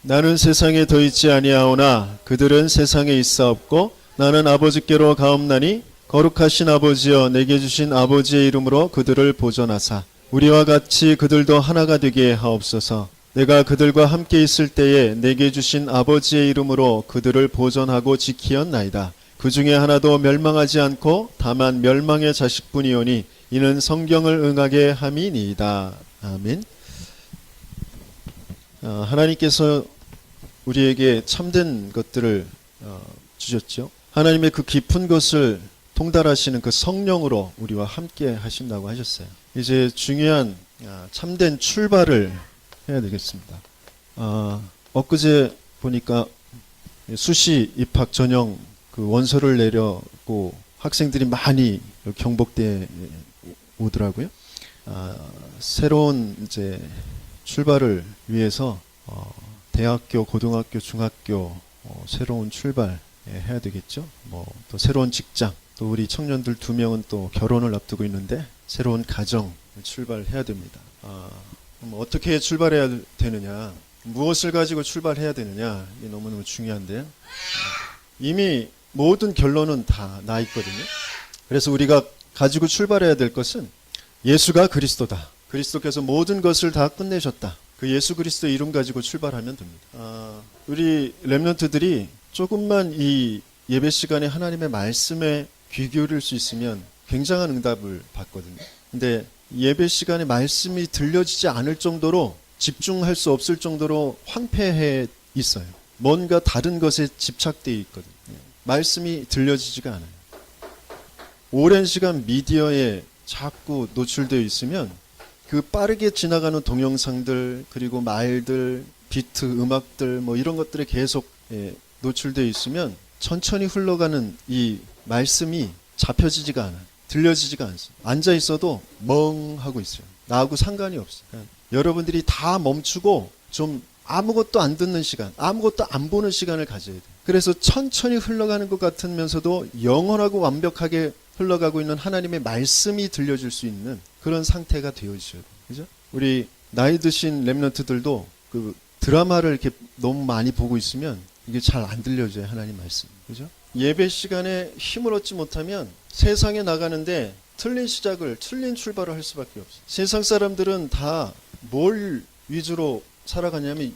나는 세상에 더 있지 아니하오나 그들은 세상에 있사옵고 나는 아버지께로 가옵나니 거룩하신 아버지여 내게 주신 아버지의 이름으로 그들을 보존하사 우리와 같이 그들도 하나가 되게 하옵소서. 내가 그들과 함께 있을 때에 내게 주신 아버지의 이름으로 그들을 보존하고 지키었나이다. 그 중에 하나도 멸망하지 않고 다만 멸망의 자식뿐이오니 이는 성경을 응하게 함이니이다. 아멘. 하나님께서 우리에게 참된 것들을 주셨죠. 하나님의 그 깊은 것을 통달하시는 그 성령으로 우리와 함께 하신다고 하셨어요. 이제 중요한 참된 출발을 해야 되겠습니다. 엊그제 보니까 수시 입학 전형 그 원서를 내려고 학생들이 많이 경복대에 오더라고요. 새로운 이제 출발을 위해서 대학교, 고등학교, 중학교 새로운 출발 해야 되겠죠. 뭐 또 새로운 직장, 또 우리 청년들 2명은 또 결혼을 앞두고 있는데 새로운 가정 출발해야 됩니다. 어떻게 출발해야 되느냐, 무엇을 가지고 출발해야 되느냐, 이게 너무너무 중요한데요. 이미 모든 결론은 다 나 있거든요. 그래서 우리가 가지고 출발해야 될 것은 예수가 그리스도다. 그리스도께서 모든 것을 다 끝내셨다. 그 예수 그리스도의 이름 가지고 출발하면 됩니다. 우리 렘넌트들이 조금만 이 예배 시간에 하나님의 말씀에 귀 기울일 수 있으면 굉장한 응답을 받거든요. 근데 예배 시간에 말씀이 들려지지 않을 정도로 집중할 수 없을 정도로 황폐해 있어요. 뭔가 다른 것에 집착되어 있거든요. 말씀이 들려지지가 않아요. 오랜 시간 미디어에 자꾸 노출되어 있으면 그 빠르게 지나가는 동영상들, 그리고 말들, 비트, 음악들 뭐 이런 것들에 계속 노출되어 있으면 천천히 흘러가는 이 말씀이 잡혀지지가 않아요. 들려지지가 않습니다. 앉아 있어도 멍하고 있어요. 나하고 상관이 없어요. 그러니까 여러분들이 다 멈추고 좀 아무것도 안 듣는 시간, 아무것도 안 보는 시간을 가져야 돼요. 그래서 천천히 흘러가는 것 같으면서도 영원하고 완벽하게 흘러가고 있는 하나님의 말씀이 들려줄 수 있는 그런 상태가 되어주셔야 돼요. 그죠? 우리 나이 드신 렘넌트들도 그 드라마를 이렇게 너무 많이 보고 있으면 이게 잘 안 들려져요. 하나님 말씀. 그죠? 예배 시간에 힘을 얻지 못하면 세상에 나가는데 틀린 시작을, 틀린 출발을 할 수밖에 없어요. 세상 사람들은 다 뭘 위주로 살아가냐면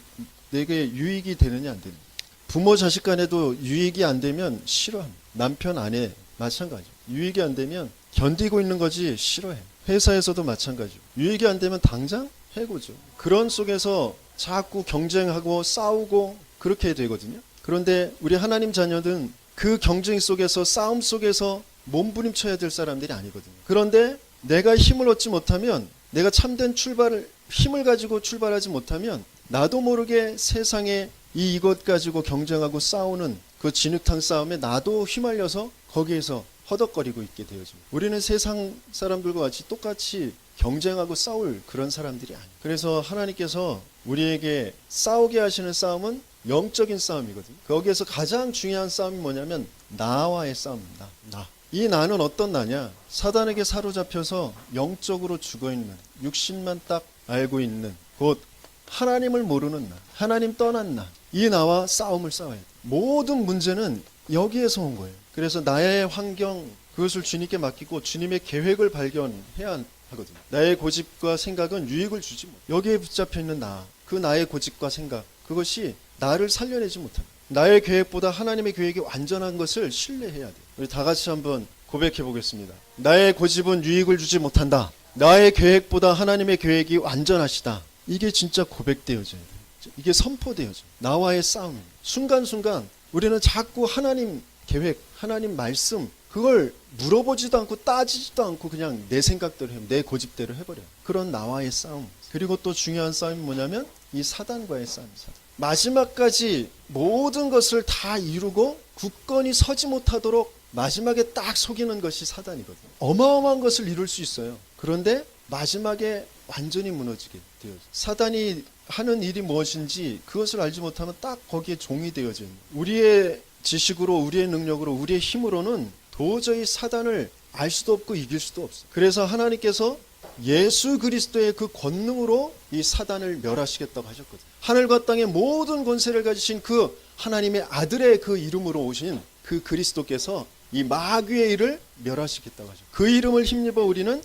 내게 유익이 되느냐 안 되느냐. 부모 자식 간에도 유익이 안 되면 싫어합니다. 남편 아내 마찬가지. 유익이 안 되면 견디고 있는 거지 싫어해. 회사에서도 마찬가지고. 유익이 안 되면 당장 해고죠. 그런 속에서 자꾸 경쟁하고 싸우고 그렇게 되거든요. 그런데 우리 하나님 자녀는 그 경쟁 속에서, 싸움 속에서 몸부림쳐야 될 사람들이 아니거든요. 그런데 내가 힘을 얻지 못하면, 내가 참된 출발을, 힘을 가지고 출발하지 못하면 나도 모르게 세상에 이것 가지고 경쟁하고 싸우는 그 진흙탕 싸움에 나도 휘말려서 거기에서 허덕거리고 있게 되어집니다. 우리는 세상 사람들과 같이 똑같이 경쟁하고 싸울 그런 사람들이 아니에요. 그래서 하나님께서 우리에게 싸우게 하시는 싸움은 영적인 싸움이거든요. 거기에서 가장 중요한 싸움이 뭐냐면 나와의 싸움입니다. 나. 이 나는 어떤 나냐? 사단에게 사로잡혀서 영적으로 죽어있는, 육신만 딱 알고 있는, 곧 하나님을 모르는 나, 하나님 떠난 나, 이 나와 싸움을 싸워야 돼. 모든 문제는 여기에서 온 거예요. 그래서 나의 환경, 그것을 주님께 맡기고 주님의 계획을 발견해야 하거든요. 나의 고집과 생각은 유익을 주지 못. 여기에 붙잡혀 있는 나, 그 나의 고집과 생각, 그것이 나를 살려내지 못합니다. 나의 계획보다 하나님의 계획이 완전한 것을 신뢰해야 돼요. 우리 다 같이 한번 고백해 보겠습니다. 나의 고집은 유익을 주지 못한다. 나의 계획보다 하나님의 계획이 완전하시다. 이게 진짜 고백되어져야 돼요. 이게 선포되어져요. 나와의 싸움. 순간순간 우리는 자꾸 하나님 계획, 하나님 말씀, 그걸 물어보지도 않고 따지지도 않고 그냥 내 생각대로 해, 내 고집대로 해버려요. 그런 나와의 싸움. 그리고 또 중요한 싸움이 뭐냐면 이 사단과의 싸움이죠. 마지막까지 모든 것을 다 이루고 굳건히 서지 못하도록 마지막에 딱 속이는 것이 사단이거든요. 어마어마한 것을 이룰 수 있어요. 그런데 마지막에 완전히 무너지게 되어요. 사단이 하는 일이 무엇인지 그것을 알지 못하면 딱 거기에 종이 되어져 있는 거예요. 우리의 지식으로, 우리의 능력으로, 우리의 힘으로는 도저히 사단을 알 수도 없고 이길 수도 없어요. 그래서 하나님께서 예수 그리스도의 그 권능으로 이 사단을 멸하시겠다고 하셨거든요. 하늘과 땅의 모든 권세를 가지신 그 하나님의 아들의 그 이름으로 오신 그 그리스도께서 이 마귀의 일을 멸하시겠다고 하죠. 그 이름을 힘입어 우리는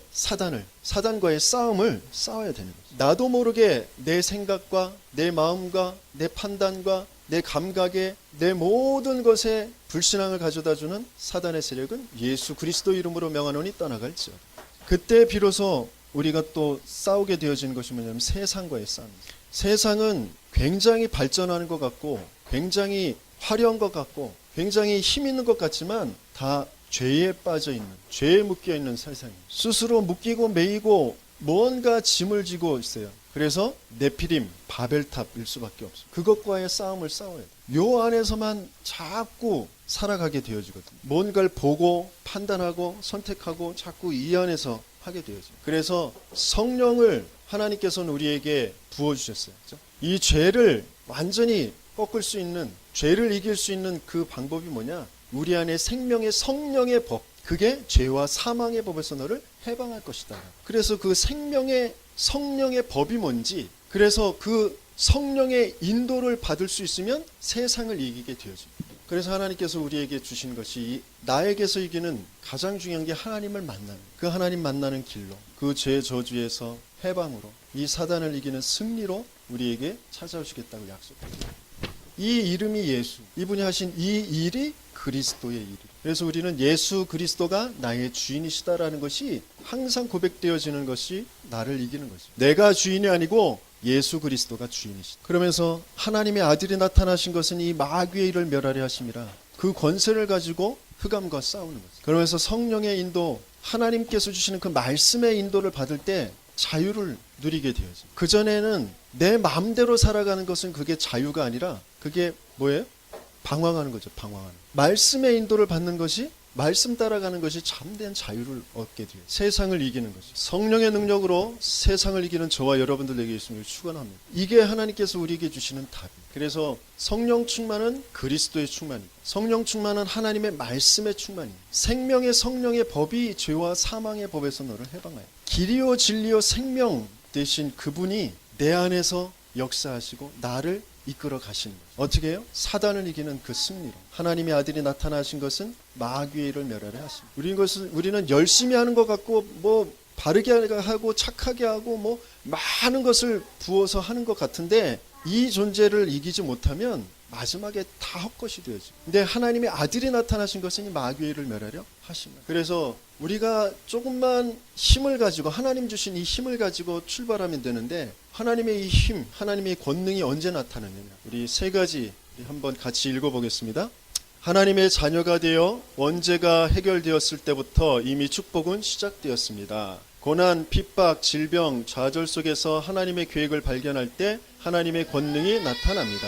사단과의 싸움을 싸워야 되는 거죠. 나도 모르게 내 생각과 내 마음과 내 판단과 내 감각에 내 모든 것에 불신앙을 가져다주는 사단의 세력은 예수 그리스도 이름으로 명하노니 떠나갈지어다. 그때 비로소 우리가 또 싸우게 되어지는 것이 뭐냐면 세상과의 싸움입니다. 세상은 굉장히 발전하는 것 같고 굉장히 화려한 것 같고 굉장히 힘 있는 것 같지만 다 죄에 빠져 있는, 죄에 묶여 있는 세상입니다. 스스로 묶이고 매이고 뭔가 짐을 지고 있어요. 그래서 네피림, 바벨탑일 수밖에 없어요. 그것과의 싸움을 싸워야 돼요. 요 안에서만 자꾸 살아가게 되어지거든요. 뭔가를 보고 판단하고 선택하고 자꾸 이 안에서 하게 되어져요. 그래서 성령을 하나님께서는 우리에게 부어주셨어요. 그렇죠? 이 죄를 완전히 꺾을 수 있는, 죄를 이길 수 있는 그 방법이 뭐냐? 우리 안에 생명의 성령의 법, 그게 죄와 사망의 법에서 너를 해방할 것이다. 그래서 그 생명의 성령의 법이 뭔지, 그래서 그 성령의 인도를 받을 수 있으면 세상을 이기게 되어집니다. 그래서 하나님께서 우리에게 주신 것이 나에게서 이기는 가장 중요한 게 하나님을 만나는, 그 하나님 만나는 길로, 그 죄 저주에서 해방으로, 이 사단을 이기는 승리로 우리에게 찾아오시겠다고 약속합니다. 이 이름이 예수, 이분이 하신 이 일이 그리스도의 일이에요. 그래서 우리는 예수 그리스도가 나의 주인이시다라는 것이 항상 고백되어지는 것이 나를 이기는 것이죠. 내가 주인이 아니고 예수 그리스도가 주인이시다. 그러면서 하나님의 아들이 나타나신 것은 이 마귀의 일을 멸하려 하심이라, 그 권세를 가지고 흑암과 싸우는 거죠. 그러면서 성령의 인도, 하나님께서 주시는 그 말씀의 인도를 받을 때 자유를 누리게 되어져. 그전에는 내 마음대로 살아가는 것은 그게 자유가 아니라 그게 뭐예요? 방황하는 거죠. 방황하는. 말씀의 인도를 받는 것이, 말씀 따라가는 것이 참된 자유를 얻게 돼요. 세상을 이기는 거죠. 성령의 능력으로 세상을 이기는 저와 여러분들에게 있음을 축원합니다. 이게 하나님께서 우리에게 주시는 답이에요. 그래서 성령 충만은 그리스도의 충만입니다. 성령 충만은 하나님의 말씀의 충만입니다. 생명의 성령의 법이 죄와 사망의 법에서 너를 해방하여 길이요 진리요 생명 되신 그분이 내 안에서 역사하시고 나를 이끌어 가시는 거예요. 어떻게 해요? 사단을 이기는 그 승리로. 하나님의 아들이 나타나신 것은 마귀의 일을 멸하려 하십니다. 우리는 열심히 하는 것 같고 뭐 바르게 하고 착하게 하고 뭐 많은 것을 부어서 하는 것 같은데 이 존재를 이기지 못하면 마지막에 다 헛것이 되어지고. 근데 하나님의 아들이 나타나신 것은 이 마귀의 일을 멸하려 하십니다. 그래서 우리가 조금만 힘을 가지고, 하나님 주신 이 힘을 가지고 출발하면 되는데, 하나님의 이 힘, 하나님의 권능이 언제 나타나느냐. 우리 세 가지 한번 같이 읽어보겠습니다. 하나님의 자녀가 되어 원죄가 해결되었을 때부터 이미 축복은 시작되었습니다. 고난, 핍박, 질병, 좌절 속에서 하나님의 계획을 발견할 때 하나님의 권능이 나타납니다.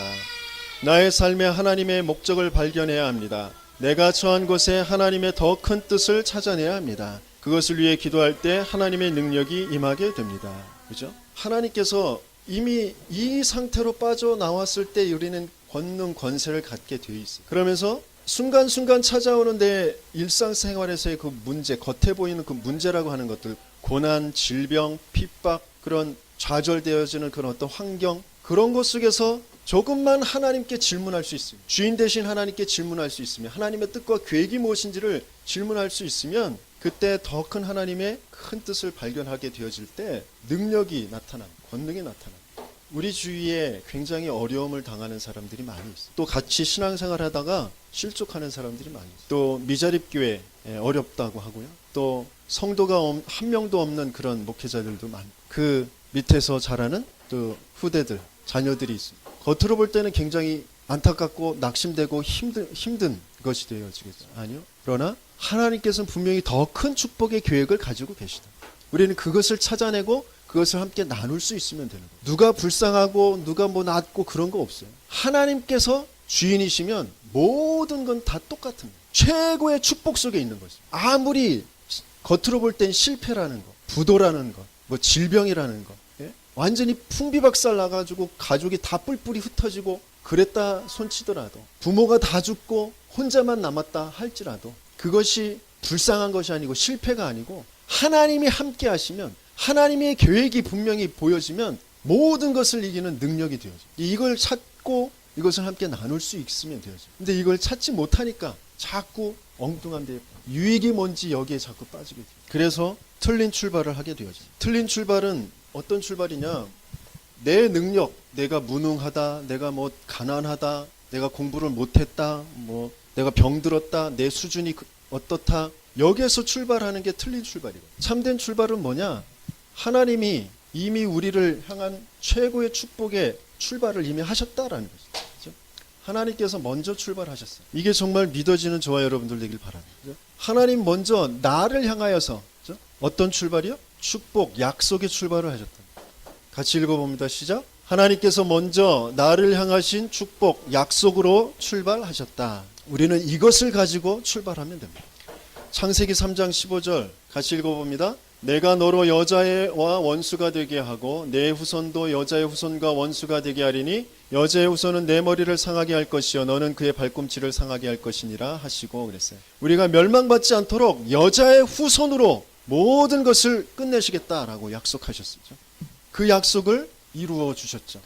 나의 삶에 하나님의 목적을 발견해야 합니다. 내가 처한 곳에 하나님의 더 큰 뜻을 찾아내야 합니다. 그것을 위해 기도할 때 하나님의 능력이 임하게 됩니다. 그죠? 하나님께서 이미 이 상태로 빠져나왔을 때 우리는 권능, 권세를 갖게 되어 있어요. 그러면서 순간순간 찾아오는 내 일상생활에서의 그 문제, 겉에 보이는 그 문제라고 하는 것들, 고난, 질병, 핍박, 그런 좌절되어지는 그런 어떤 환경, 그런 것 속에서 조금만 하나님께 질문할 수 있으면, 주인 되신 하나님께 질문할 수 있으면, 하나님의 뜻과 계획이 무엇인지를 질문할 수 있으면, 그때 더 큰 하나님의 큰 뜻을 발견하게 되어질 때 능력이 나타납니다. 권능이 나타납니다. 우리 주위에 굉장히 어려움을 당하는 사람들이 많이 있어요. 또 같이 신앙생활 하다가 실족하는 사람들이 많이 있어요. 또 미자립교회 어렵다고 하고요. 또 성도가 한 명도 없는 그런 목회자들도 많고, 그 밑에서 자라는 또 후대들, 자녀들이 있습니다. 겉으로 볼 때는 굉장히 안타깝고 낙심되고 힘든 것이 되어지겠죠. 아니요. 그러나 하나님께서는 분명히 더 큰 축복의 계획을 가지고 계시다. 우리는 그것을 찾아내고 그것을 함께 나눌 수 있으면 되는 거예요. 누가 불쌍하고 누가 뭐 낫고 그런 거 없어요. 하나님께서 주인이시면 모든 건 다 똑같은 거예요. 최고의 축복 속에 있는 거죠. 아무리 겉으로 볼 땐 실패라는 거, 부도라는 거, 뭐 질병이라는 거, 완전히 풍비박살 나가지고 가족이 다 뿔뿔이 흩어지고 그랬다 손치더라도, 부모가 다 죽고 혼자만 남았다 할지라도, 그것이 불쌍한 것이 아니고 실패가 아니고 하나님이 함께 하시면, 하나님의 계획이 분명히 보여지면 모든 것을 이기는 능력이 되어져. 이걸 찾고 이것을 함께 나눌 수 있으면 되어져. 근데 이걸 찾지 못하니까 자꾸 엉뚱한 데 유익이 뭔지 여기에 자꾸 빠지게 돼요. 그래서 틀린 출발을 하게 되어져. 틀린 출발은 어떤 출발이냐? 내 능력, 내가 무능하다, 내가 뭐 가난하다, 내가 공부를 못했다, 뭐 내가 병들었다, 내 수준이 어떻다. 여기에서 출발하는 게 틀린 출발이고, 참된 출발은 뭐냐? 하나님이 이미 우리를 향한 최고의 축복의 출발을 이미 하셨다라는 거죠. 그렇죠? 하나님께서 먼저 출발하셨어요. 이게 정말 믿어지는 저와 여러분들 되길 바랍니다. 그렇죠? 하나님 먼저 나를 향하여서, 그렇죠? 어떤 출발이요? 축복, 약속의 출발을 하셨다. 같이 읽어봅니다. 시작. 하나님께서 먼저 나를 향하신 축복, 약속으로 출발하셨다. 우리는 이것을 가지고 출발하면 됩니다. 창세기 3장 15절 같이 읽어봅니다. 내가 너로 여자와 원수가 되게 하고 내 후손도 여자의 후손과 원수가 되게 하리니 여자의 후손은 내 머리를 상하게 할 것이요 너는 그의 발꿈치를 상하게 할 것이니라 하시고 그랬어요. 우리가 멸망받지 않도록 여자의 후손으로 모든 것을 끝내시겠다라고 약속하셨죠. 그 약속을 이루어 주셨죠.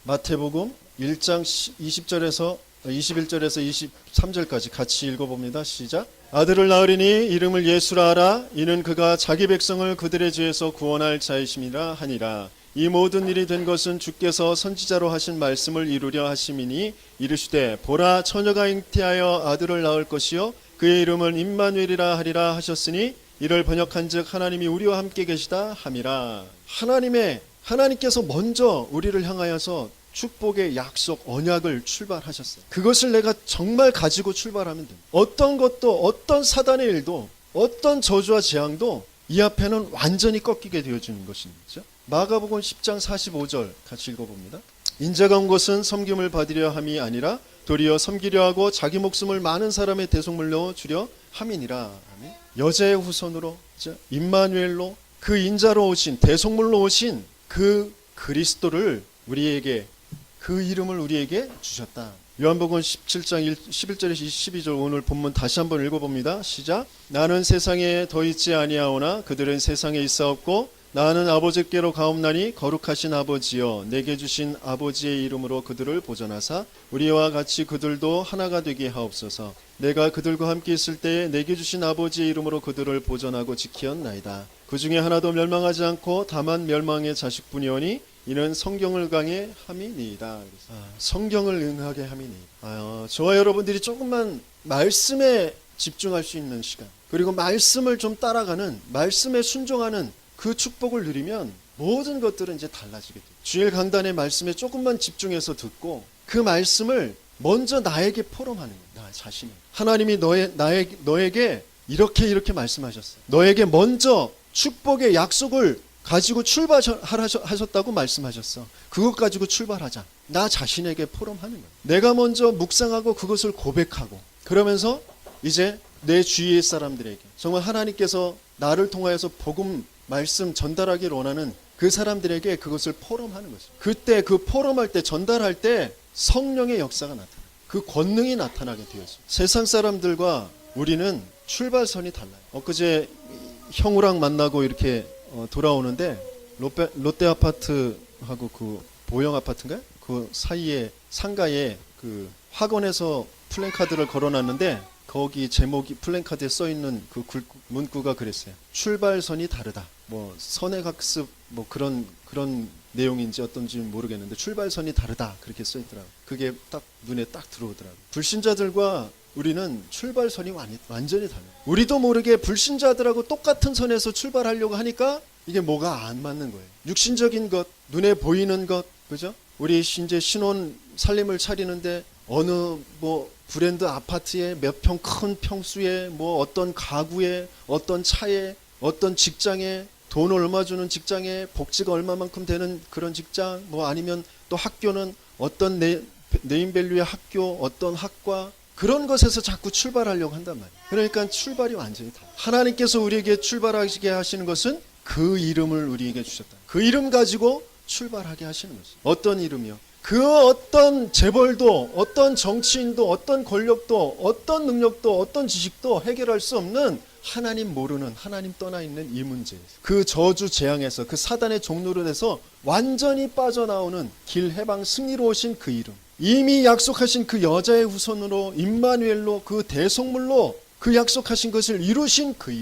마태복음 1장 20절에서 21절에서 23절까지 같이 읽어봅니다. 시작. 아들을 낳으리니 이름을 예수라 하라. 이는 그가 자기 백성을 그들의 죄에서 구원할 자이심이라 하니라. 이 모든 일이 된 것은 주께서 선지자로 하신 말씀을 이루려 하심이니 이르시되 보라 처녀가 잉태하여 아들을 낳을 것이요 그의 이름은 임마누엘이라 하리라 하셨으니 이를 번역한즉 하나님이 우리와 함께 계시다 함이라. 하나님께서 먼저 우리를 향하여서 축복의 약속, 언약을 출발하셨어요. 그것을 내가 정말 가지고 출발하면 됩니다. 어떤 것도, 어떤 사단의 일도, 어떤 저주와 재앙도 이 앞에는 완전히 꺾이게 되어지는 것입니다. 마가복음 10장 45절 같이 읽어봅니다. 인자가 온 것은 섬김을 받으려 함이 아니라 도리어 섬기려 하고 자기 목숨을 많은 사람의 대속물로 주려 함이니라. 여자의 후손으로, 임마누엘로, 그 인자로 오신, 대속물로 오신 그 그리스도를 우리에게, 그 이름을 우리에게 주셨다. 요한복음 17장 11절에서 12절 오늘 본문 다시 한번 읽어봅니다. 시작. 나는 세상에 더 있지 아니하오나 그들은 세상에 있사옵고 나는 아버지께로 가옵나니 거룩하신 아버지여 내게 주신 아버지의 이름으로 그들을 보존하사 우리와 같이 그들도 하나가 되게 하옵소서. 내가 그들과 함께 있을 때에 내게 주신 아버지의 이름으로 그들을 보존하고 지키었나이다. 그 중에 하나도 멸망하지 않고 다만 멸망의 자식뿐이오니 이는 성경을 강해 함이니이다. 성경을 응하게 함이니이다. 저와 여러분들이 조금만 말씀에 집중할 수 있는 시간, 그리고 말씀을 좀 따라가는, 말씀에 순종하는 그 축복을 누리면 모든 것들은 이제 달라지게 돼요. 주일 강단의 말씀에 조금만 집중해서 듣고 그 말씀을 먼저 나에게 포럼하는 거예요. 나 자신을. 하나님이 너에게 이렇게 말씀하셨어요. 너에게 먼저 축복의 약속을 가지고 출발하셨다고 말씀하셨어. 그것 가지고 출발하자. 나 자신에게 포럼하는 거예요. 내가 먼저 묵상하고 그것을 고백하고 그러면서 이제 내 주위의 사람들에게 정말 하나님께서 나를 통하여서 복음 말씀 전달하기를 원하는 그 사람들에게 그것을 포럼하는 거죠. 그때 그 포럼할 때, 전달할 때 성령의 역사가 나타나요. 그 권능이 나타나게 되어져. 세상 사람들과 우리는 출발선이 달라요. 엊그제 형우랑 만나고 이렇게 돌아오는데 롯데 아파트하고 그 보영 아파트인가요? 그 사이에 상가에 그 학원에서 플랜카드를 걸어놨는데 거기 제목이 플랜카드에 써있는 그 문구가 그랬어요. 출발선이 다르다. 뭐 선행학습 뭐 그런 내용인지 어떤지 모르겠는데 출발선이 다르다 그렇게 써있더라고요. 그게 딱 눈에 딱 들어오더라고요. 불신자들과 우리는 출발선이 완전히 달라요. 우리도 모르게 불신자들하고 똑같은 선에서 출발하려고 하니까 이게 뭐가 안 맞는 거예요. 육신적인 것, 눈에 보이는 것, 그죠? 우리 이제 신혼 살림을 차리는데 어느 뭐 브랜드 아파트에 몇 평 큰 평수에 뭐 어떤 가구에 어떤 차에 어떤 직장에 돈 얼마 주는 직장에 복지가 얼마만큼 되는 그런 직장 뭐 아니면 또 학교는 어떤 네임밸류의 학교 어떤 학과 그런 것에서 자꾸 출발하려고 한단 말이에요. 그러니까 출발이 완전히 달라요. 하나님께서 우리에게 출발하게 하시는 것은 그 이름을 우리에게 주셨다. 그 이름 가지고 출발하게 하시는 거죠. 어떤 이름이요? 그 어떤 재벌도 어떤 정치인도 어떤 권력도 어떤 능력도 어떤 지식도 해결할 수 없는 하나님 모르는, 하나님 떠나 있는 이 문제에서, 그 저주 재앙에서, 그 사단의 종노릇에서 완전히 빠져나오는 길 해방 승리로 오신 그 이름, 이미 약속하신 그 여자의 후손으로 임마누엘로 그 대속물로 그 약속하신 것을 이루신 그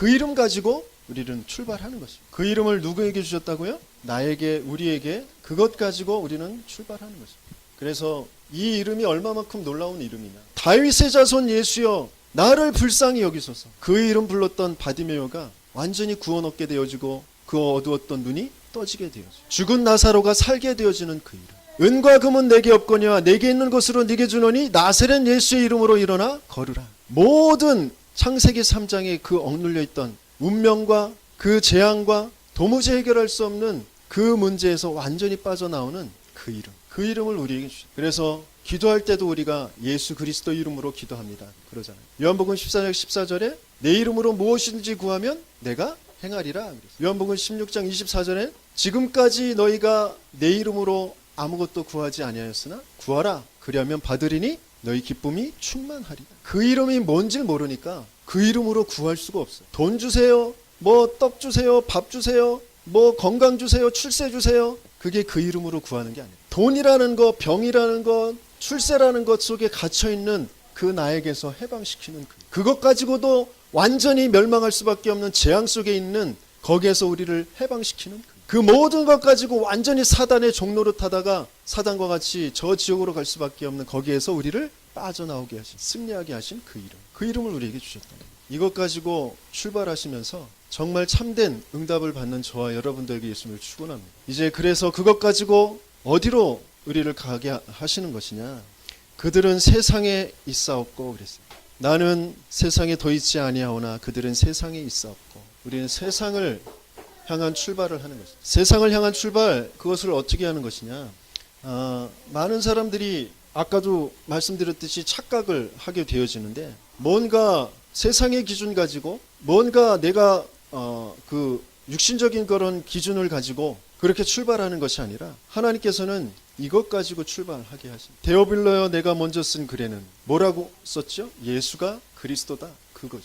이름 가지고 우리는 출발하는 것입니다. 그 이름을 누구에게 주셨다고요? 나에게, 우리에게. 그것 가지고 우리는 출발하는 것입니다. 그래서 이 이름이 얼마만큼 놀라운 이름이냐. 다윗의 자손 예수여 나를 불쌍히 여기소서. 그 이름 불렀던 바디메오가 완전히 구원 얻게 되어지고 그 어두웠던 눈이 떠지게 되어져. 죽은 나사로가 살게 되어지는 그 이름. 은과 금은 내게 없거니와 내게 있는 것으로 네게 주노니 나사렛 예수의 이름으로 일어나 걸으라. 모든 창세기 3장에 그 억눌려 있던 운명과 그 재앙과 도무지 해결할 수 없는 그 문제에서 완전히 빠져나오는 그 이름. 그 이름을 우리에게 주셨다. 그래서 기도할 때도 우리가 예수 그리스도 이름으로 기도합니다. 그러잖아요. 요한복음 14장 14절에 내 이름으로 무엇인지 구하면 내가 행하리라. 요한복음 16장 24절에 지금까지 너희가 내 이름으로 아무것도 구하지 아니하였으나 구하라. 그리하면 받으리니 너희 기쁨이 충만하리라. 그 이름이 뭔지 모르니까 그 이름으로 구할 수가 없어요. 돈 주세요. 뭐 떡 주세요. 밥 주세요. 뭐 건강 주세요. 출세 주세요. 그게 그 이름으로 구하는 게 아니에요. 돈이라는 거, 병이라는 것, 출세라는 것 속에 갇혀있는 그 나에게서 해방시키는 그것 가지고도 완전히 멸망할 수밖에 없는 재앙 속에 있는 거기에서 우리를 해방시키는 그 모든 것 가지고 완전히 사단의 종노릇 하다가 사단과 같이 저 지옥으로 갈 수밖에 없는 거기에서 우리를 빠져나오게 하신, 승리하게 하신 그 이름. 그 이름을 우리에게 주셨다. 이것 가지고 출발하시면서 정말 참된 응답을 받는 저와 여러분들에게 예수님을 축원합니다. 이제 그래서 그것 가지고 어디로 우리를 가게 하시는 것이냐. 그들은 세상에 있사옵고 그랬어요. 나는 세상에 더 있지 아니하오나 그들은 세상에 있사옵고. 우리는 세상을 향한 출발을 하는 것입니다. 세상을 향한 출발, 그것을 어떻게 하는 것이냐. 많은 사람들이 아까도 말씀드렸듯이 착각을 하게 되어지는데, 뭔가 세상의 기준 가지고 뭔가 내가 그 육신적인 그런 기준을 가지고 그렇게 출발하는 것이 아니라 하나님께서는 이것 가지고 출발하게 하십니다. 데오빌러여 내가 먼저 쓴 글에는 뭐라고 썼죠? 예수가 그리스도다. 그거죠.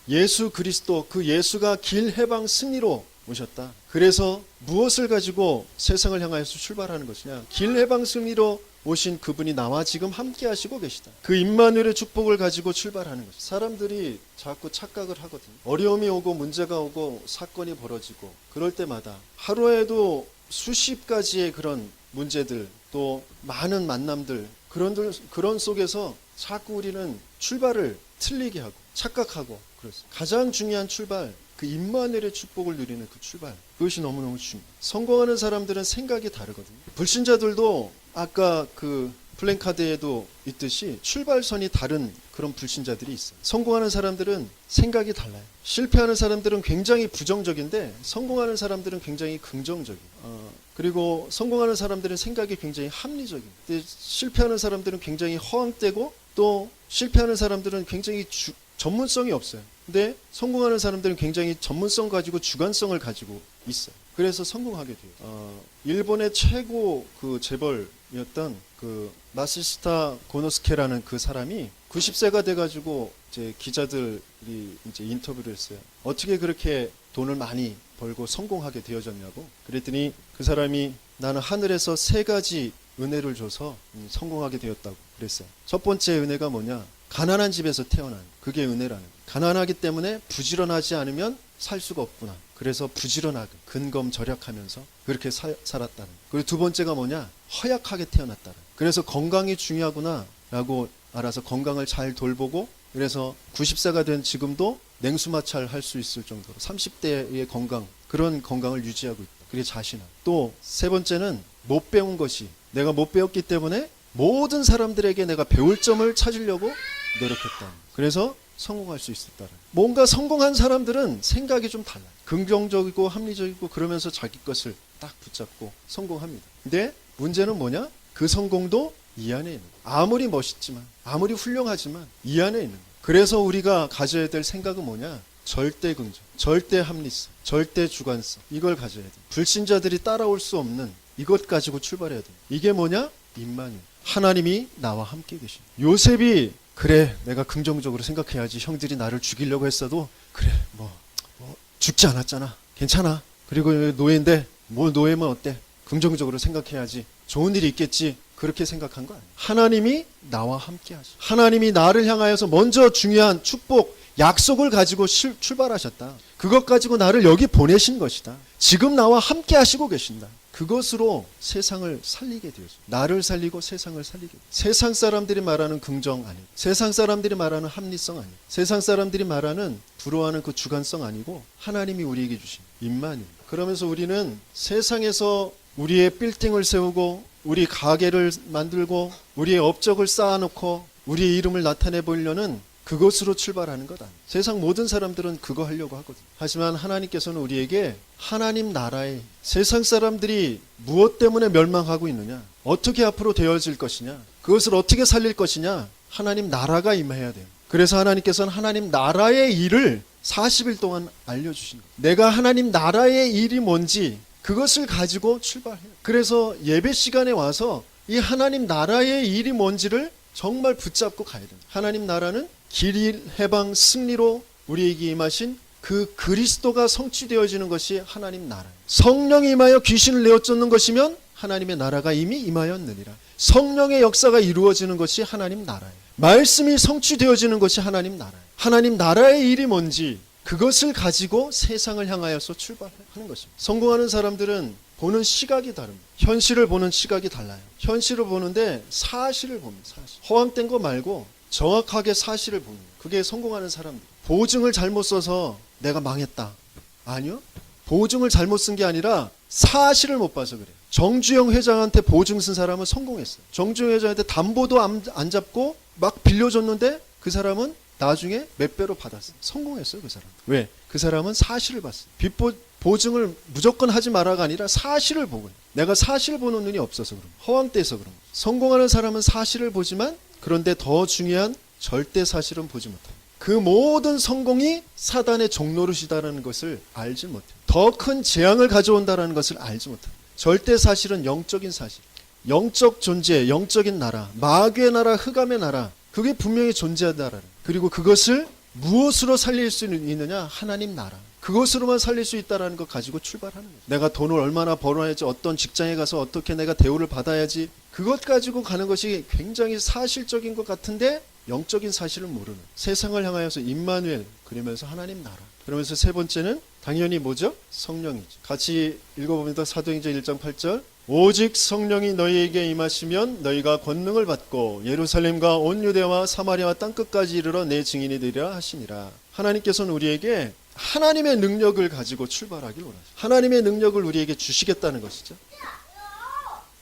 예수 그리스도, 그 예수가 길 해방 승리로 오셨다. 그래서 무엇을 가지고 세상을 향하여서 출발하는 것이냐. 길 해방 승리로 오신 그분이 나와 지금 함께 하시고 계시다. 그 임마누엘의 축복을 가지고 출발하는 것이다. 사람들이 자꾸 착각을 하거든요. 어려움이 오고 문제가 오고 사건이 벌어지고 그럴 때마다 하루에도 수십 가지의 그런 문제들, 또 많은 만남들, 그런 속에서 자꾸 우리는 출발을 틀리게 하고 착각하고 그렇습니다. 가장 중요한 출발, 그 임마누엘의 축복을 누리는 그 출발, 그것이 너무너무 중요해요. 성공하는 사람들은 생각이 다르거든요. 불신자들도 아까 그 플랜카드에도 있듯이 출발선이 다른 그런 불신자들이 있어요. 성공하는 사람들은 생각이 달라요. 실패하는 사람들은 굉장히 부정적인데 성공하는 사람들은 굉장히 긍정적이에요. 그리고 성공하는 사람들은 생각이 굉장히 합리적이에요. 근데 실패하는 사람들은 굉장히 허황되고, 또 실패하는 사람들은 굉장히 전문성이 없어요. 근데 성공하는 사람들은 굉장히 전문성 가지고 주관성을 가지고 있어요. 그래서 성공하게 돼요. 일본의 최고 그 재벌이었던 그 마시시타 고노스케라는 그 사람이 90세가 돼가지고 이제 기자들이 이제 인터뷰를 했어요. 어떻게 그렇게 돈을 많이 벌고 성공하게 되어졌냐고. 그랬더니 그 사람이 나는 하늘에서 3가지 은혜를 줘서 성공하게 되었다고 그랬어요. 첫 번째 은혜가 뭐냐? 가난한 집에서 태어난, 그게 은혜라는 거예요. 가난하기 때문에 부지런하지 않으면 살 수가 없구나. 그래서 부지런하게 근검절약하면서 그렇게 살았다는 거예요. 그리고 두 번째가 뭐냐? 허약하게 태어났다는 거예요. 그래서 건강이 중요하구나 라고 알아서 건강을 잘 돌보고, 그래서 90세가 된 지금도 냉수마찰 할 수 있을 정도로 30대의 건강, 그런 건강을 유지하고 있다. 그게 자신함. 또 세 번째는 못 배운 것이, 내가 못 배웠기 때문에 모든 사람들에게 내가 배울 점을 찾으려고 노력했다. 그래서 성공할 수 있었다. 뭔가 성공한 사람들은 생각이 좀 달라요. 긍정적이고 합리적이고 그러면서 자기 것을 딱 붙잡고 성공합니다. 근데 문제는 뭐냐? 그 성공도 이 안에 있는 거예요. 아무리 멋있지만, 아무리 훌륭하지만 이 안에 있는 거예요. 그래서 우리가 가져야 될 생각은 뭐냐? 절대 긍정, 절대 합리성, 절대 주관성, 이걸 가져야 돼요. 불신자들이 따라올 수 없는 이것 가지고 출발해야 돼요. 이게 뭐냐? 임마누엘, 하나님이 나와 함께 계십니다. 요셉이 그래, 내가 긍정적으로 생각해야지. 형들이 나를 죽이려고 했어도 그래, 뭐 죽지 않았잖아. 괜찮아. 그리고 노예인데 뭘 노예면 어때? 긍정적으로 생각해야지. 좋은 일이 있겠지. 그렇게 생각한 거 아니에요. 하나님이 나와 함께 하셔. 하나님이 나를 향하여서 먼저 중요한 축복, 약속을 가지고 출발하셨다. 그것 가지고 나를 여기 보내신 것이다. 지금 나와 함께 하시고 계신다. 그것으로 세상을 살리게 되었습니다. 나를 살리고 세상을 살리게. 세상 사람들이 말하는 긍정 아니고, 세상 사람들이 말하는 합리성 아니고, 세상 사람들이 말하는 부러워하는 그 주관성 아니고, 하나님이 우리에게 주신 임마누엘. 그러면서 우리는 세상에서 우리의 빌딩을 세우고 우리 가게를 만들고 우리의 업적을 쌓아놓고 우리의 이름을 나타내 보이려는 그것으로 출발하는 것 아니에요. 세상 모든 사람들은 그거 하려고 하거든요. 하지만 하나님께서는 우리에게 하나님 나라에 세상 사람들이 무엇 때문에 멸망하고 있느냐, 어떻게 앞으로 되어질 것이냐, 그것을 어떻게 살릴 것이냐, 하나님 나라가 임해야 돼요. 그래서 하나님께서는 하나님 나라의 일을 40일 동안 알려주신 거예요. 내가 하나님 나라의 일이 뭔지 그것을 가지고 출발해요. 그래서 예배 시간에 와서 이 하나님 나라의 일이 뭔지를 정말 붙잡고 가야 됩니다. 하나님 나라는 길, 해방, 승리로 우리에게 임하신 그 그리스도가 성취되어지는 것이 하나님 나라예요. 성령이 임하여 귀신을 내어쫓는 것이면 하나님의 나라가 이미 임하였느니라. 성령의 역사가 이루어지는 것이 하나님 나라예요. 말씀이 성취되어지는 것이 하나님 나라예요. 하나님 나라의 일이 뭔지 그것을 가지고 세상을 향하여서 출발하는 것입니다. 성공하는 사람들은 보는 시각이 다릅니다. 현실을 보는 시각이 달라요. 현실을 보는데 사실을 봅니다. 사실. 허황된 거 말고 정확하게 사실을 보는 거예요. 그게 성공하는 사람들. 보증을 잘못 써서 내가 망했다. 아니요. 보증을 잘못 쓴 게 아니라 사실을 못 봐서 그래요. 정주영 회장한테 보증 쓴 사람은 성공했어요. 정주영 회장한테 담보도 안 잡고 막 빌려줬는데 그 사람은 나중에 몇 배로 받았어요. 성공했어요, 그 사람. 왜? 그 사람은 사실을 봤어요. 보증을 무조건 하지 마라가 아니라 사실을 보고, 내가 사실을 보는 눈이 없어서 그런 거예요. 허황돼서 그런 거예요. 성공하는 사람은 사실을 보지만 그런데 더 중요한 절대 사실은 보지 못해요. 그 모든 성공이 사단의 종노릇이다라는 것을 알지 못해요. 더 큰 재앙을 가져온다라는 것을 알지 못해요. 절대 사실은 영적인 사실, 영적 존재, 영적인 나라, 마귀의 나라, 흑암의 나라, 그게 분명히 존재하다라는. 그리고 그것을 무엇으로 살릴 수 있느냐? 하나님 나라. 그것으로만 살릴 수 있다는 것 가지고 출발하는 거예요. 내가 돈을 얼마나 벌어야지, 어떤 직장에 가서 어떻게 내가 대우를 받아야지, 그것 가지고 가는 것이 굉장히 사실적인 것 같은데 영적인 사실을 모르는, 세상을 향하여서 임마누엘, 그러면서 하나님 나라. 그러면서 세 번째는 당연히 뭐죠? 성령이죠. 같이 읽어봅니다. 사도행전 1장 8절. 오직 성령이 너희에게 임하시면 너희가 권능을 받고 예루살렘과 온 유대와 사마리아와 땅끝까지 이르러 내 증인이 되리라 하시니라. 하나님께서는 우리에게 하나님의 능력을 가지고 출발하길 원하시죠. 하나님의 능력을 우리에게 주시겠다는 것이죠.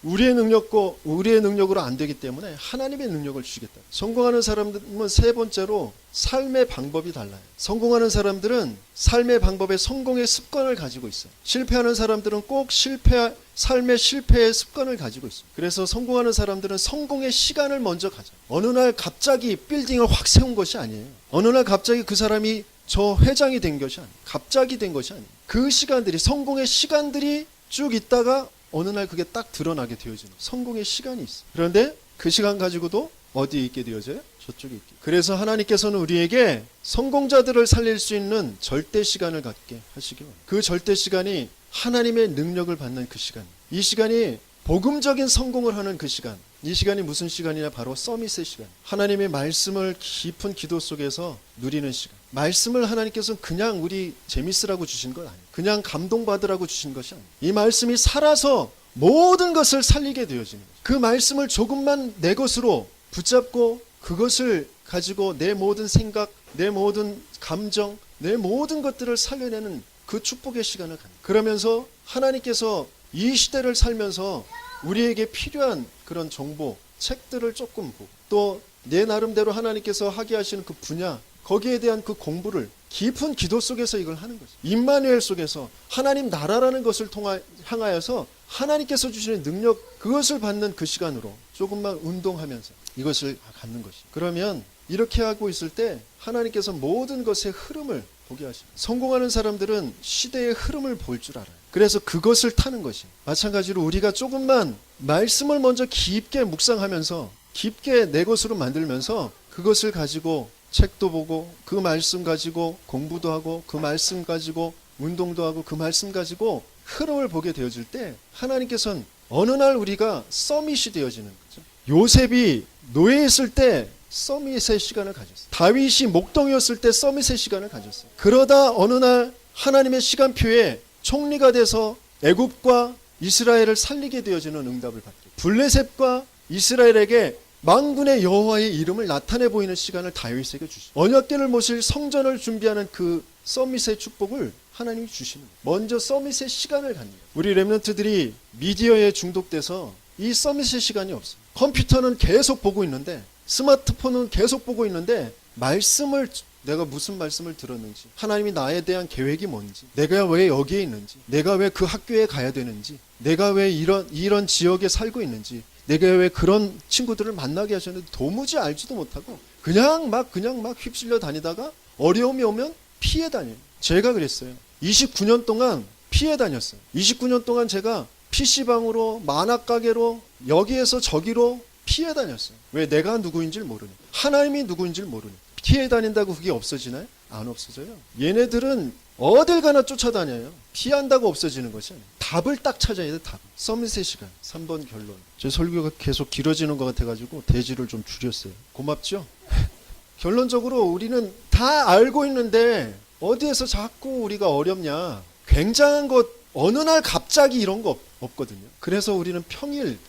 우리의 능력으로 안 되기 때문에 하나님의 능력을 주시겠다. 성공하는 사람들은 세 번째로 삶의 방법이 달라요. 성공하는 사람들은 삶의 방법에 성공의 습관을 가지고 있어요. 실패하는 사람들은 꼭 삶의 실패의 습관을 가지고 있어요. 그래서 성공하는 사람들은 성공의 시간을 먼저 가져요. 어느 날 갑자기 빌딩을 확 세운 것이 아니에요. 어느 날 갑자기 그 사람이 저 회장이 된 것이 아니에요. 갑자기 된 것이 아니에요. 그 시간들이, 성공의 시간들이 쭉 있다가 어느 날 그게 딱 드러나게 되어지는 성공의 시간이 있어요. 그런데 그 시간 가지고도 어디에 있게 되어져요? 저쪽에 있게. 그래서 하나님께서는 우리에게 성공자들을 살릴 수 있는 절대 시간을 갖게 하시기 바랍니다. 그 절대 시간이 하나님의 능력을 받는 그 시간. 이 시간이 복음적인 성공을 하는 그 시간. 이 시간이 무슨 시간이냐? 바로 서밋의 시간. 하나님의 말씀을 깊은 기도 속에서 누리는 시간. 말씀을 하나님께서는 그냥 우리 재밌으라고 주신 것 아니에요. 그냥 감동받으라고 주신 것이 아니에요. 이 말씀이 살아서 모든 것을 살리게 되어지는 거예요. 그 말씀을 조금만 내 것으로 붙잡고 그것을 가지고 내 모든 생각, 내 모든 감정, 내 모든 것들을 살려내는 그 축복의 시간을 갖는. 그러면서 하나님께서 이 시대를 살면서 우리에게 필요한 그런 정보, 책들을 조금 보고 또 내 나름대로 하나님께서 하게 하시는 그 분야, 거기에 대한 그 공부를 깊은 기도 속에서 이걸 하는 거죠. 임마누엘 속에서 하나님 나라라는 것을 향하여서 하나님께서 주시는 능력, 그것을 받는 그 시간으로 조금만 운동하면서 이것을 갖는 것이. 그러면 이렇게 하고 있을 때 하나님께서 모든 것의 흐름을 보게 하십니다. 성공하는 사람들은 시대의 흐름을 볼 줄 알아요. 그래서 그것을 타는 것이. 마찬가지로 우리가 조금만 말씀을 먼저 깊게 묵상하면서 깊게 내 것으로 만들면서 그것을 가지고 책도 보고 그 말씀 가지고 공부도 하고 그 말씀 가지고 운동도 하고 그 말씀 가지고 흐름을 보게 되어질 때 하나님께서는 어느 날 우리가 서밋이 되어지는 거죠. 요셉이 노예했을 때 서밋의 시간을 가졌어요. 다윗이 목동이었을 때 서밋의 시간을 가졌어요. 그러다 어느 날 하나님의 시간표에 총리가 돼서 애굽과 이스라엘을 살리게 되어지는 응답을 받게 돼요. 블레셋과 이스라엘에게 만군의 여호와의 이름을 나타내 보이는 시간을 다윗에게 주시고 언약궤를 모실 성전을 준비하는 그 서밋의 축복을 하나님이 주시는 거예요. 먼저 서밋의 시간을 갖는 거예요. 우리 랩런트들이 미디어에 중독돼서 이 서밋의 시간이 없어요. 컴퓨터는 계속 보고 있는데 스마트폰은 계속 보고 있는데 말씀을 내가 무슨 말씀을 들었는지 하나님이 나에 대한 계획이 뭔지 내가 왜 여기에 있는지 내가 왜 그 학교에 가야 되는지 내가 왜 이런 지역에 살고 있는지 내가 왜 그런 친구들을 만나게 하셨는데 도무지 알지도 못하고 그냥 막 휩쓸려 다니다가 어려움이 오면 피해 다녀요. 제가 그랬어요. 29년 동안 피해 다녔어요. 29년 동안 제가 PC방으로 만화가게로 여기에서 저기로 피해 다녔어요. 왜? 내가 누구인지를 모르니 하나님이 누구인지를 모르니 피해 다닌다고 그게 없어지나요? 안 없어져요. 얘네들은 어딜 가나 쫓아다녀요. 피한다고 없어지는 것이 아니에요. 답을 딱 찾아야 돼. 답. 서밋의 시간 3번 결론. 제 설교가 계속 길어지는 것 같아가지고 대지를 좀 줄였어요. 고맙죠? 결론적으로 우리는 다 알고 있는데 어디에서 자꾸 우리가 어렵냐. 굉장한 것 어느 날 갑자기 이런 거 없거든요. 그래서 우리는 평일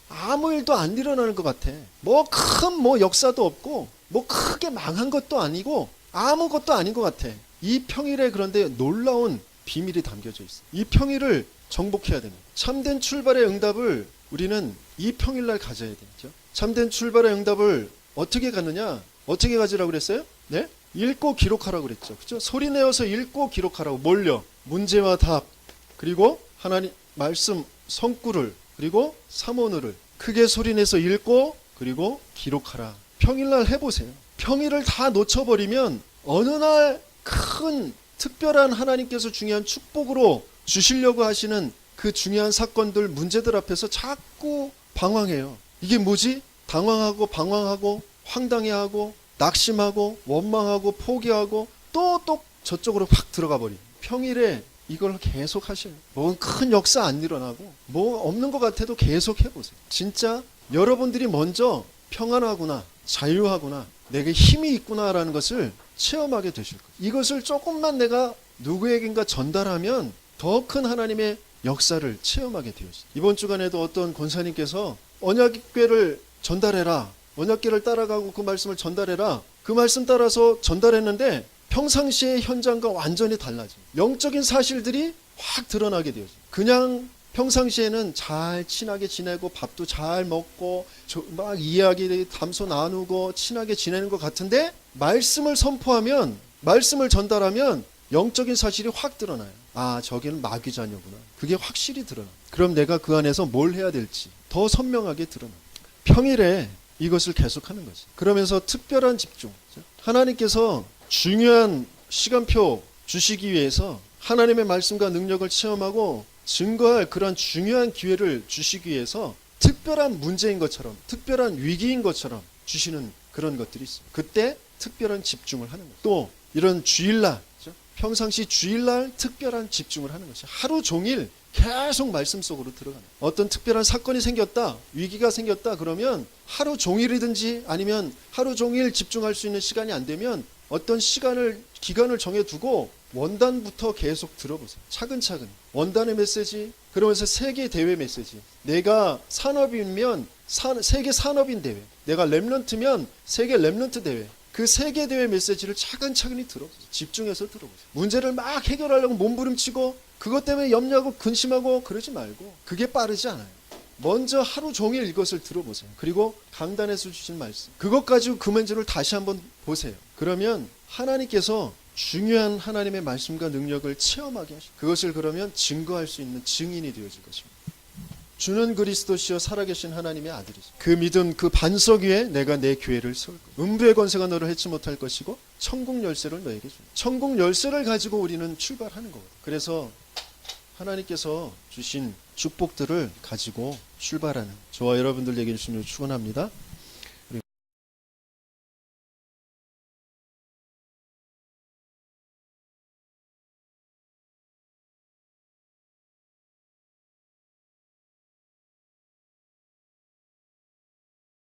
아무 일도 안 일어나는 것 같아. 큰 역사도 없고 크게 망한 것도 아니고 아무것도 아닌 것 같아. 이 평일에 그런데 놀라운 비밀이 담겨져 있어. 이 평일을 정복해야 됩니다. 참된 출발의 응답을 우리는 이 평일날 가져야 되죠. 참된 출발의 응답을 어떻게 갖느냐? 어떻게 가지라고 그랬어요? 네? 읽고 기록하라고 그랬죠. 그죠? 소리 내어서 읽고 기록하라고. 뭘요? 문제와 답, 그리고 하나님 말씀 성구를, 그리고 사모늘을 크게 소리내서 읽고 그리고 기록하라. 평일날 해보세요. 평일을 다 놓쳐버리면 어느 날 큰 특별한 하나님께서 중요한 축복으로 주시려고 하시는 그 중요한 사건들, 문제들 앞에서 자꾸 방황해요. 이게 뭐지? 당황하고 방황하고 황당해하고 낙심하고 원망하고 포기하고 또 저쪽으로 확 들어가 버려요. 평일에 이걸 계속 하셔요. 큰 역사 안 일어나고 없는 것 같아도 계속 해보세요. 진짜 여러분들이 먼저 평안하구나, 자유하구나, 내게 힘이 있구나라는 것을 체험하게 되실 거예요. 이것을 조금만 내가 누구에겐가 전달하면 더 큰 하나님의 역사를 체험하게 되었어요. 이번 주간에도 어떤 권사님께서 언약궤를 전달해라, 언약궤를 따라가고 그 말씀을 전달해라, 그 말씀 따라서 전달했는데 평상시의 현장과 완전히 달라져요. 영적인 사실들이 확 드러나게 되어요. 그냥 평상시에는 잘 친하게 지내고 밥도 잘 먹고 막 이야기 담소 나누고 친하게 지내는 것 같은데 말씀을 선포하면, 말씀을 전달하면 영적인 사실이 확 드러나요. 아, 저기는 마귀 자녀구나. 그게 확실히 드러나. 그럼 내가 그 안에서 뭘 해야 될지 더 선명하게 드러나. 평일에 이것을 계속하는 거지. 그러면서 특별한 집중. 하나님께서 중요한 시간표 주시기 위해서 하나님의 말씀과 능력을 체험하고 증거할 그런 중요한 기회를 주시기 위해서 특별한 문제인 것처럼, 특별한 위기인 것처럼 주시는 그런 것들이 있어요. 그때 특별한 집중을 하는 거예요. 또 이런 주일날, 평상시 주일날 특별한 집중을 하는 것이 하루 종일 계속 말씀 속으로 들어가는 거예요. 어떤 특별한 사건이 생겼다, 위기가 생겼다 그러면 하루 종일이든지 아니면 하루 종일 집중할 수 있는 시간이 안 되면 어떤 기간을 정해두고 원단부터 계속 들어보세요. 차근차근. 원단의 메시지, 그러면서 세계 대회 메시지. 내가 산업이면 세계 산업인 대회. 내가 랩런트면 세계 랩런트 대회. 그 세계 대회 메시지를 차근차근히 들어보세요. 집중해서 들어보세요. 문제를 막 해결하려고 몸부림치고 그것 때문에 염려하고 근심하고 그러지 말고 그게 빠르지 않아요. 먼저 하루 종일 이것을 들어보세요. 그리고 강단에서 주신 말씀. 그것 가지고 그 문제를 다시 한번 보세요. 그러면 하나님께서 중요한 하나님의 말씀과 능력을 체험하게 하시고 그것을 그러면 증거할 수 있는 증인이 되어질 것입니다. 주는 그리스도시여 살아계신 하나님의 아들이죠. 그 믿음, 그 반석 위에 내가 내 교회를 세울 거야. 음부의 권세가 너를 해치 못할 것이고 천국 열쇠를 너에게 줍니다. 천국 열쇠를 가지고 우리는 출발하는 거거든요. 그래서 하나님께서 주신 축복들을 가지고 출발하는 저와 여러분들 얘기해 주시면 축원합니다.